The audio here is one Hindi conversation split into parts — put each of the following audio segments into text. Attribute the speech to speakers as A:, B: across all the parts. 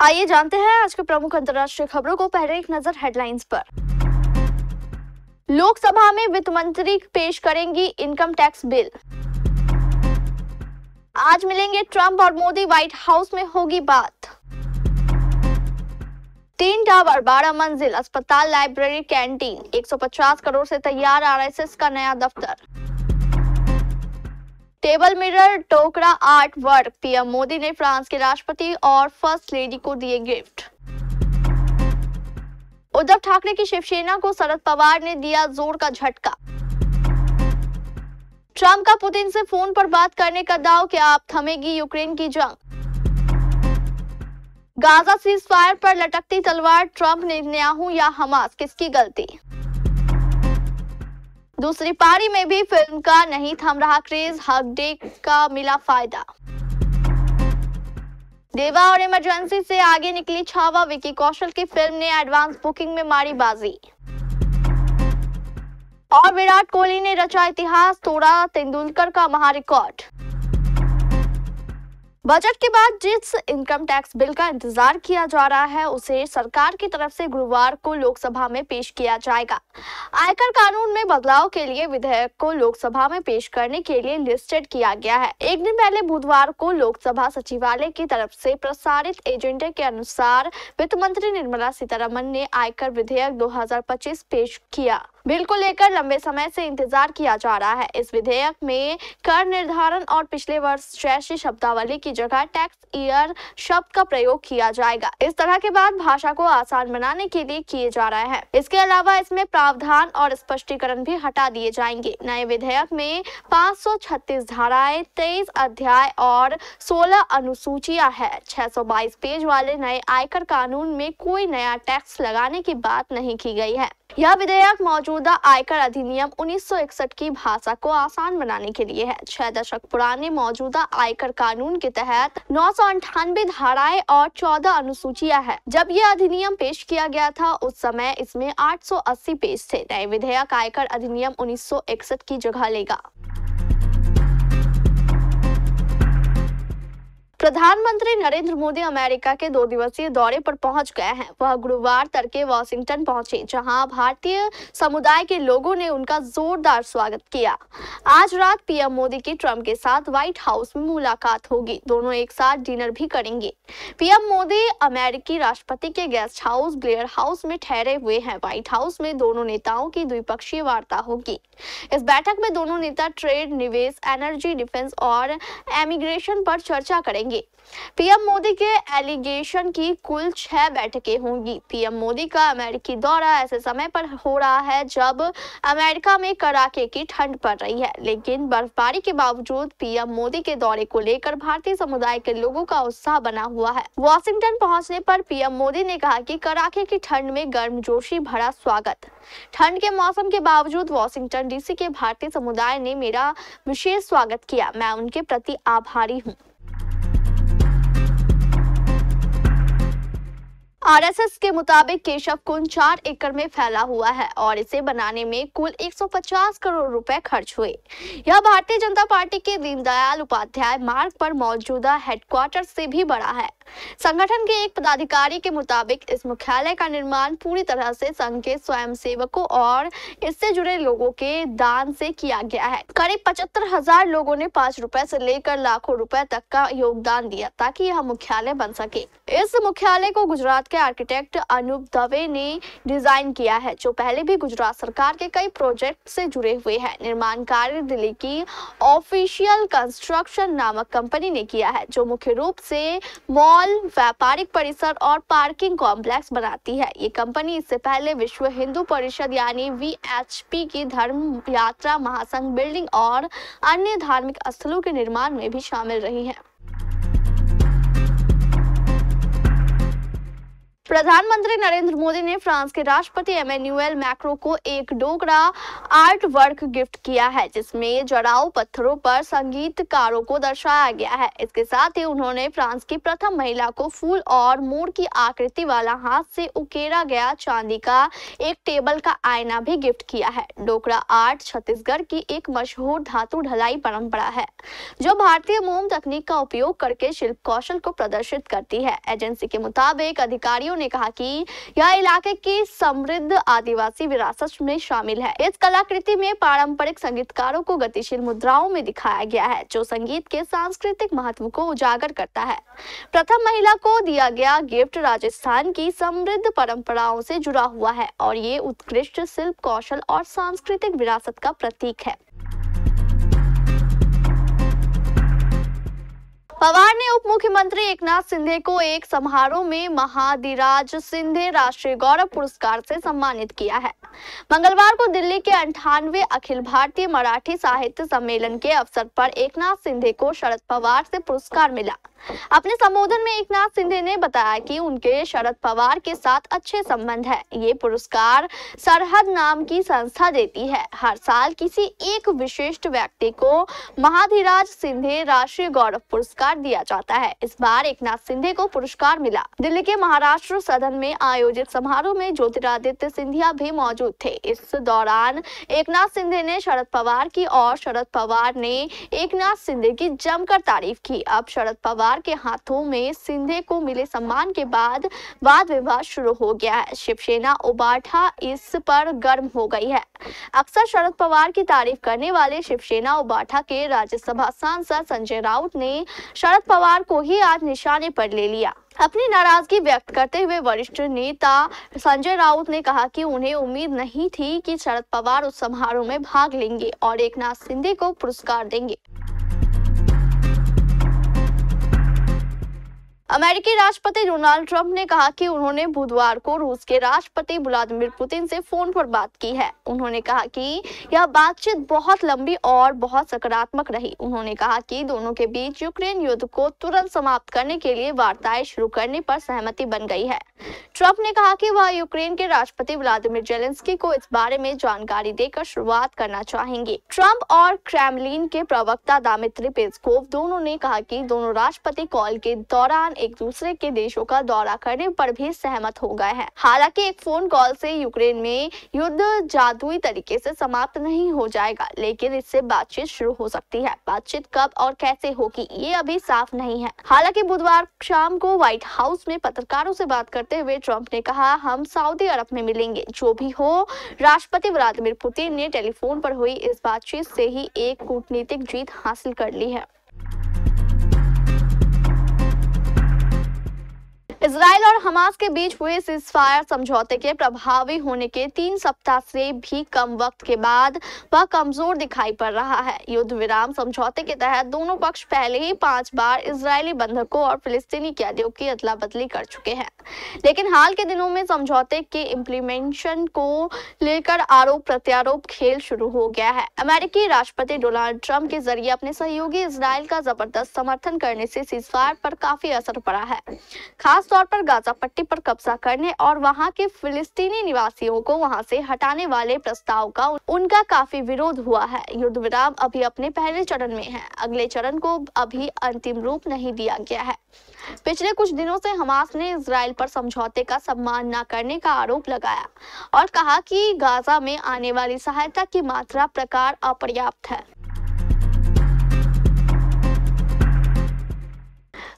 A: आइए जानते हैं आज के प्रमुख अंतर्राष्ट्रीय खबरों को। पहले एक नजर हेडलाइंस पर। लोकसभा में वित्त मंत्री पेश करेंगी इनकम टैक्स बिल। आज मिलेंगे ट्रंप और मोदी, व्हाइट हाउस में होगी बात। 3 टावर, 12 मंजिल अस्पताल, लाइब्रेरी, कैंटीन, 150 करोड़ से तैयार आरएसएस का नया दफ्तर। टेबल मिरर, टोकरा आर्ट वर्क, पीएम मोदी ने फ्रांस के राष्ट्रपति और फर्स्ट लेडी को दिए गिफ्ट। उद्धव ठाकरे की शिवसेना को शरद पवार ने दिया जोर का झटका। ट्रंप का पुतिन से फोन पर बात करने का दाव, क्या आप थमेगी यूक्रेन की जंग। गाजा सीज फायर पर लटकती तलवार, ट्रंप, नेतन्याहू या हमास, किसकी गलती। दूसरी पारी में भी फिल्म का नहीं थम रहा क्रेज, हक डे का मिला फायदा। देवा और इमरजेंसी से आगे निकली छावा, विकी कौशल की फिल्म ने एडवांस बुकिंग में मारी बाजी। और विराट कोहली ने रचा इतिहास, तोड़ा तेंदुलकर का महारिकॉर्ड। बजट के बाद जिस इनकम टैक्स बिल का इंतजार किया जा रहा है उसे सरकार की तरफ से गुरुवार को लोकसभा में पेश किया जाएगा। आयकर कानून में बदलाव के लिए विधेयक को लोकसभा में पेश करने के लिए लिस्टेड किया गया है। एक दिन पहले बुधवार को लोकसभा सचिवालय की तरफ से प्रसारित एजेंडे के अनुसार वित्त मंत्री निर्मला सीतारमण ने आयकर विधेयक 2025 पेश किया। बिल को लेकर लंबे समय से इंतजार किया जा रहा है। इस विधेयक में कर निर्धारण और पिछले वर्ष जैसी शब्दावली की जगह टैक्स ईयर शब्द का प्रयोग किया जाएगा। इस तरह के बात भाषा को आसान बनाने के लिए किए जा रहा है। इसके अलावा इसमें प्रावधान और स्पष्टीकरण भी हटा दिए जाएंगे। नए विधेयक में 536 धाराएं, 23 अध्याय और 16 अनुसूचियां हैं। 622 पेज वाले नए आयकर कानून में कोई नया टैक्स लगाने की बात नहीं की गई है। यह विधेयक मौजूदा आयकर अधिनियम 1961 की भाषा को आसान बनाने के लिए है। 6 दशक पुराने मौजूदा आयकर कानून के तहत 998 धाराएं और 14 अनुसूचियां हैं। जब यह अधिनियम पेश किया गया था उस समय इसमें 880 पेज थे। नए विधेयक आयकर अधिनियम 1961 की जगह लेगा। प्रधानमंत्री नरेंद्र मोदी अमेरिका के 2 दिवसीय दौरे पर पहुंच गए हैं। वह गुरुवार तड़के वॉशिंगटन पहुंचे, जहां भारतीय समुदाय के लोगों ने उनका जोरदार स्वागत किया। आज रात पीएम मोदी की ट्रंप के साथ व्हाइट हाउस में मुलाकात होगी। दोनों एक साथ डिनर भी करेंगे। पीएम मोदी अमेरिकी राष्ट्रपति के गेस्ट हाउस ब्लेयर हाउस में ठहरे हुए हैं। व्हाइट हाउस में दोनों नेताओं की द्विपक्षीय वार्ता होगी। इस बैठक में दोनों नेता ट्रेड, निवेश, एनर्जी, डिफेंस और इमिग्रेशन पर चर्चा करेंगे। पीएम मोदी के एलिगेशन की कुल 6 बैठकें होंगी। पीएम मोदी का अमेरिकी दौरा ऐसे समय पर हो रहा है जब अमेरिका में कड़ाके की ठंड पड़ रही है, लेकिन बर्फबारी के बावजूद पीएम मोदी के दौरे को लेकर भारतीय समुदाय के लोगों का उत्साह बना हुआ है। वॉशिंगटन पहुंचने पर पीएम मोदी ने कहा कि कड़ाके की ठंड में गर्मजोशी भरा स्वागत। ठंड के मौसम के बावजूद वॉशिंगटन डीसी के भारतीय समुदाय ने मेरा विशेष स्वागत किया। मैं उनके प्रति आभारी हूँ। आरएसएस के मुताबिक केशव कुंज 4 एकड़ में फैला हुआ है और इसे बनाने में कुल 150 करोड़ रुपए खर्च हुए। यह भारतीय जनता पार्टी के दीनदयाल उपाध्याय मार्ग पर मौजूदा हेडक्वार्टर से भी बड़ा है। संगठन के एक पदाधिकारी के मुताबिक इस मुख्यालय का निर्माण पूरी तरह से संघ के स्वयंसेवकों और इससे जुड़े लोगों के दान से किया गया है। करीब 75,000 लोगों ने 5 रुपए से लेकर लाखों रुपए तक का योगदान दिया ताकि यह मुख्यालय बन सके। इस मुख्यालय को गुजरात के आर्किटेक्ट अनूप दवे ने डिजाइन किया है, जो पहले भी गुजरात सरकार के कई प्रोजेक्ट से जुड़े हुए हैं। निर्माण कार्य दिल्ली की ऑफिशियल कंस्ट्रक्शन नामक कंपनी ने किया है, जो मुख्य रूप से मॉल, व्यापारिक परिसर और पार्किंग कॉम्प्लेक्स बनाती है। ये कंपनी इससे पहले विश्व हिंदू परिषद यानी VHP की धर्म यात्रा महासंघ बिल्डिंग और अन्य धार्मिक स्थलों के निर्माण में भी शामिल रही है। प्रधानमंत्री नरेंद्र मोदी ने फ्रांस के राष्ट्रपति एमेन्युएल मैक्रों को एक डोगरा आर्ट वर्क गिफ्ट किया है, जिसमें जड़ाऊ पत्थरों पर संगीतकारों को दर्शाया गया है। इसके साथ ही उन्होंने फ्रांस की प्रथम महिला को फूल और मोर की आकृति वाला हाथ से उकेरा गया चांदी का एक टेबल का आईना भी गिफ्ट किया है। डोगरा आर्ट छत्तीसगढ़ की एक मशहूर धातु ढलाई परंपरा है, जो भारतीय मोम तकनीक का उपयोग करके शिल्प कौशल को प्रदर्शित करती है। एजेंसी के मुताबिक अधिकारियों ने कहा कि यह इलाके की समृद्ध आदिवासी विरासत में शामिल है। इस कलाकृति में पारंपरिक संगीतकारों को गतिशील मुद्राओं में दिखाया गया है, जो संगीत के सांस्कृतिक महत्व को उजागर करता है। प्रथम महिला को दिया गया गिफ्ट राजस्थान की समृद्ध परंपराओं से जुड़ा हुआ है और ये उत्कृष्ट शिल्प कौशल और सांस्कृतिक विरासत का प्रतीक है। पवार ने उप मुख्यमंत्री एकनाथ शिंदे को एक समारोह में महाधिराज शिंदे राष्ट्रीय गौरव पुरस्कार से सम्मानित किया है। मंगलवार को दिल्ली के 98वें अखिल भारतीय मराठी साहित्य सम्मेलन के अवसर पर एकनाथ शिंदे को शरद पवार से पुरस्कार मिला। अपने संबोधन में एकनाथ शिंदे ने बताया कि उनके शरद पवार के साथ अच्छे संबंध है। ये पुरस्कार सरहद नाम की संस्था देती है। हर साल किसी एक विशिष्ट व्यक्ति को महाधिराज शिंदे राष्ट्रीय गौरव पुरस्कार दिया जाता है। इस बार एकनाथ शिंदे को पुरस्कार मिला। दिल्ली के महाराष्ट्र सदन में आयोजित समारोह में ज्योतिरादित्य सिंधिया भी मौजूद थे। इस दौरान एकनाथ शिंदे ने शरद पवार की और शरद पवार ने एकनाथ शिंदे की जमकर तारीफ की। अब शरद पवार के हाथों में शिंदे को मिले सम्मान के बाद वाद विवाद शुरू हो गया है। शिवसेना उबाठा इस पर गर्म हो गई है। अक्सर शरद पवार की तारीफ करने वाले शिवसेना उबाठा के राज्यसभा सांसद संजय राउत ने शरद पवार को ही आज निशाने पर ले लिया। अपनी नाराजगी व्यक्त करते हुए वरिष्ठ नेता संजय राउत ने कहा कि उन्हें उम्मीद नहीं थी कि शरद पवार उस समारोह में भाग लेंगे और एकनाथ शिंदे को पुरस्कार देंगे। अमेरिकी राष्ट्रपति डोनाल्ड ट्रंप ने कहा कि उन्होंने बुधवार को रूस के राष्ट्रपति व्लादिमीर पुतिन से फोन पर बात की है। उन्होंने कहा कि यह बातचीत बहुत लंबी और बहुत सकारात्मक रही। उन्होंने कहा कि दोनों के बीच यूक्रेन युद्ध को तुरंत समाप्त करने के लिए वार्ताएं शुरू करने पर सहमति बन गई है। ट्रंप ने कहा कि वह यूक्रेन के राष्ट्रपति व्लादिमीर जेलेंस्की को इस बारे में जानकारी देकर शुरुआत करना चाहेंगे। ट्रंप और क्रेमलिन के प्रवक्ता दिमित्री पेस्कोव दोनों ने कहा कि दोनों राष्ट्रपति कॉल के दौरान एक दूसरे के देशों का दौरा करने पर भी सहमत हो गए हैं। हालांकि एक फोन कॉल से यूक्रेन में युद्ध जादुई तरीके से समाप्त नहीं हो जाएगा, लेकिन इससे बातचीत शुरू हो सकती है। बातचीत कब और कैसे होगी ये अभी साफ नहीं है। हालांकि बुधवार शाम को व्हाइट हाउस में पत्रकारों से बात करते हुए ट्रंप ने कहा, हम सऊदी अरब में मिलेंगे। जो भी हो, राष्ट्रपति व्लादिमीर पुतिन ने टेलीफोन पर हुई इस बातचीत से ही एक कूटनीतिक जीत हासिल कर ली है। इजराइल और हमास के बीच हुए सीजफायर समझौते के प्रभावी होने के 3 सप्ताह से भी कम वक्त के बाद वह कमजोर दिखाई पड़ रहा है। युद्ध विराम समझौते के तहत दोनों पक्ष पहले ही 5 बार इजरायली बंधकों और फिलिस्तीनी कैदियों की अदला बदली कर चुके हैं, लेकिन हाल के दिनों में समझौते के इम्प्लीमेंटेशन को लेकर आरोप प्रत्यारोप खेल शुरू हो गया है। अमेरिकी राष्ट्रपति डोनाल्ड ट्रंप के जरिए अपने सहयोगी इजराइल का जबरदस्त समर्थन करने से सीजफायर पर काफी असर पड़ा है, खास तौर पर गाजा पट्टी पर कब्जा करने और वहां के फिलिस्तीनी निवासियों को वहां से हटाने वाले प्रस्ताव का उनका काफी विरोध हुआ है। युद्ध विराम अभी अपने पहले चरण में है। अगले चरण को अभी अंतिम रूप नहीं दिया गया है। पिछले कुछ दिनों से हमास ने इजराइल पर समझौते का सम्मान न करने का आरोप लगाया और कहा कि गाजा में आने वाली सहायता की मात्रा प्रकार अपर्याप्त है।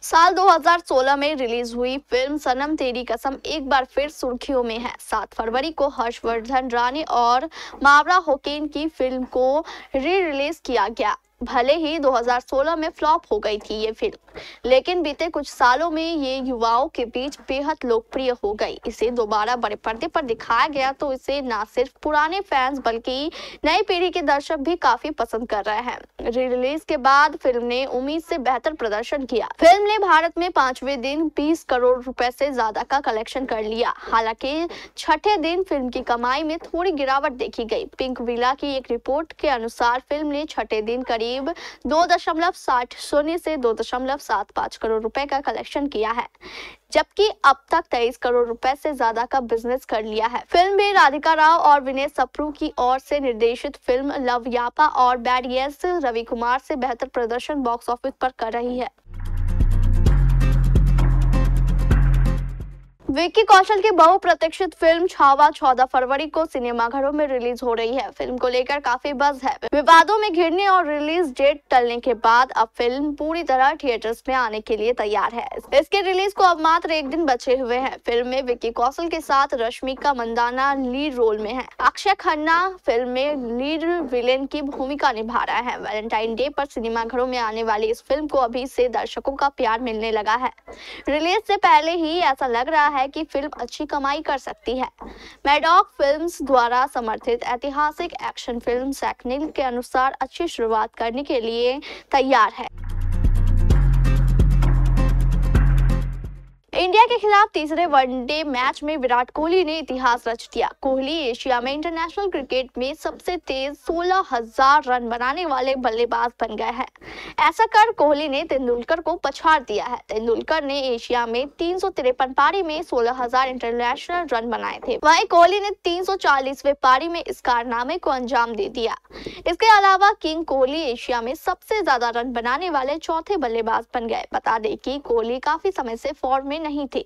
A: साल 2016 में रिलीज हुई फिल्म सनम तेरी कसम एक बार फिर सुर्खियों में है। 7 फरवरी को हर्षवर्धन राणे और मावरा होकेन की फिल्म को री-रिलीज किया गया। भले ही 2016 में फ्लॉप हो गई थी ये फिल्म, लेकिन बीते कुछ सालों में ये युवाओं के बीच बेहद लोकप्रिय हो गई। इसे दोबारा बड़े पर्दे पर दिखाया गया तो इसे न सिर्फ पुराने फैंस बल्कि नई पीढ़ी के दर्शक भी काफी पसंद कर रहे हैं। री रिलीज के बाद फिल्म ने उम्मीद से बेहतर प्रदर्शन किया। फिल्म ने भारत में 5वें दिन 20 करोड़ रुपए से ज्यादा का कलेक्शन कर लिया। हालांकि छठे दिन फिल्म की कमाई में थोड़ी गिरावट देखी गई। पिंक विला की एक रिपोर्ट के अनुसार फिल्म ने छठे दिन करीब 2.60 से 2.7 1.75 करोड़ रुपए का कलेक्शन किया है, जबकि अब तक 23 करोड़ रुपए से ज्यादा का बिजनेस कर लिया है। फिल्म में राधिका राव और विनय सप्रू की ओर से निर्देशित फिल्म लव यापा और बैड येस रवि कुमार से बेहतर प्रदर्शन बॉक्स ऑफिस पर कर रही है। विक्की कौशल की बहुप्रतीक्षित फिल्म छावा 14 फरवरी को सिनेमाघरों में रिलीज हो रही है। फिल्म को लेकर काफी बज़ है। विवादों में घिरने और रिलीज डेट टलने के बाद अब फिल्म पूरी तरह थिएटर्स में आने के लिए तैयार है। इसके रिलीज को अब मात्र एक दिन बचे हुए हैं। फिल्म में विक्की कौशल के साथ रश्मिका मंदाना लीड रोल में है। अक्षय खन्ना फिल्म में लीड विलेन की भूमिका निभा रहा है। वैलेंटाइन डे पर सिनेमाघरों में आने वाली इस फिल्म को अभी से दर्शकों का प्यार मिलने लगा है। रिलीज से पहले ही ऐसा लग रहा है कि फिल्म अच्छी कमाई कर सकती है। मैडॉक फिल्म्स द्वारा समर्थित ऐतिहासिक एक्शन फिल्म सैकनिल के अनुसार अच्छी शुरुआत करने के लिए तैयार है। इंडिया के खिलाफ तीसरे वनडे मैच में विराट कोहली ने इतिहास रच दिया। कोहली एशिया में इंटरनेशनल क्रिकेट में सबसे तेज 16,000 रन बनाने वाले बल्लेबाज बन गए हैं। ऐसा कर कोहली ने तेंदुलकर को पछाड़ दिया है। तेंदुलकर ने एशिया में 353 पारी में 16,000 इंटरनेशनल रन बनाए थे। वहीं कोहली ने 340वें पारी में इस कारनामे को अंजाम दे दिया। इसके अलावा किंग कोहली एशिया में सबसे ज्यादा रन बनाने वाले चौथे बल्लेबाज बन गए। बता दें कि कोहली काफी समय से फॉर्म में नहीं थे,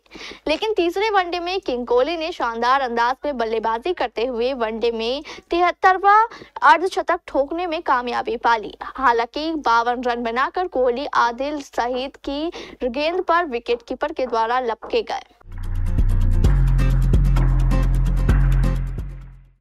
A: लेकिन तीसरे वनडे में किंग कोहली ने शानदार अंदाज में बल्लेबाजी करते हुए वनडे में 73वां अर्धशतक ठोकने में कामयाबी पा ली। हालांकि 52 रन बनाकर कोहली आदिल सईद की गेंद पर विकेटकीपर के द्वारा लपके गए।